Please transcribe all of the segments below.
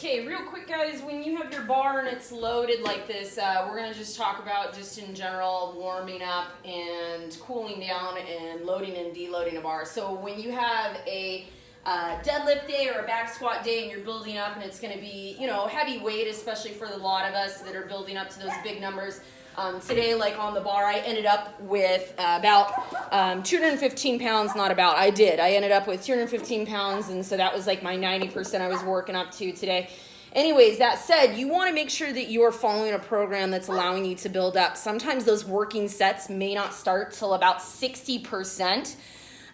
Okay, real quick guys, when you have your bar and it's loaded like this, we're going to just talk about just in general warming up and cooling down and loading and deloading a bar. So when you have a deadlift day or a back squat day and you're building up and it's going to be, you know, heavy weight, especially for the lot of us that are building up to those big numbers. Today, like on the bar, I ended up with about 215 pounds, I ended up with 215 pounds, and so that was like my 90% I was working up to today. Anyways, that said, you want to make sure that you're following a program that's allowing you to build up. Sometimes those working sets may not start till about 60%.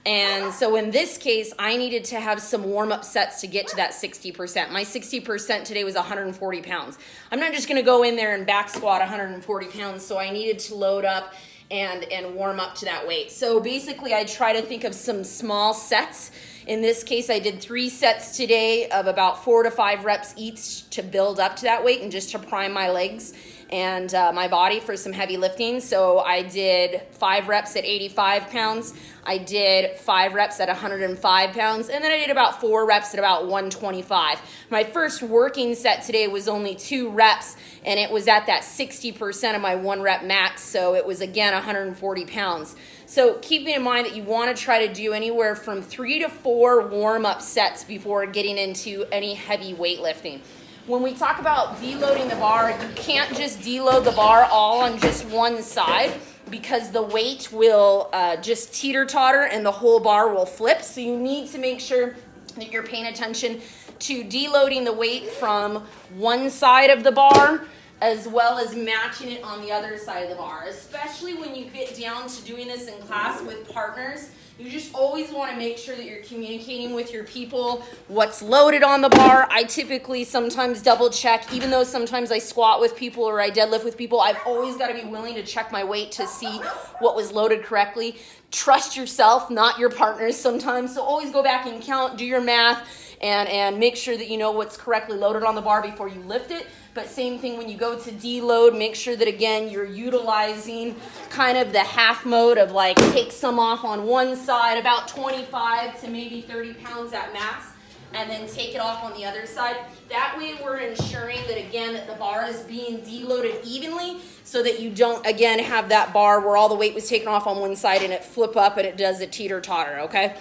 And so in this case, I needed to have some warm-up sets to get to that 60%. My 60% today was 140 pounds. I'm not just going to go in there and back squat 140 pounds, so I needed to load up and warm up to that weight. So basically, I try to think of some small sets. In this case, I did 3 sets today of about 4 to 5 reps each to build up to that weight and just to prime my legs and my body for some heavy lifting. So I did 5 reps at 85 pounds. I did 5 reps at 105 pounds. And then I did about 4 reps at about 125. My first working set today was only 2 reps, and it was at that 60% of my 1 rep max. So it was, again, 140 pounds. So keeping in mind that you want to try to do anywhere from 3 to 4 warm-up sets before getting into any heavy weightlifting. When we talk about deloading the bar, you can't just deload the bar all on just one side because the weight will just teeter-totter and the whole bar will flip. So you need to make sure that you're paying attention to deloading the weight from one side of the bar as well as matching it on the other side of the bar. Especially when you get down to doing this in class with partners, you just always want to make sure that you're communicating with your people what's loaded on the bar. I typically sometimes double check, even though sometimes I squat with people or I deadlift with people, I've always got to be willing to check my weight to see what was loaded correctly. Trust yourself, not your partners sometimes. So always go back and count, do your math, and make sure that you know what's correctly loaded on the bar before you lift it. But same thing when you go to deload, make sure that, again, you're utilizing kind of the half mode of like take some off on one side, about 25 to maybe 30 pounds at max, and then take it off on the other side. That way we're ensuring that, again, that the bar is being deloaded evenly so that you don't, again, have that bar where all the weight was taken off on one side and it flip up and it does a teeter-totter, okay?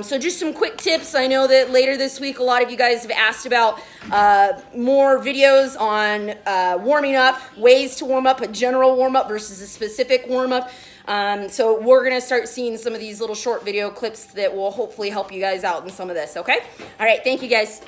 So just some quick tips. I know that later this week, a lot of you guys have asked about more videos on warming up, ways to warm up, a general warm-up versus a specific warm-up. So we're going to start seeing some of these little short video clips that will hopefully help you guys out in some of this, okay? All right, thank you guys.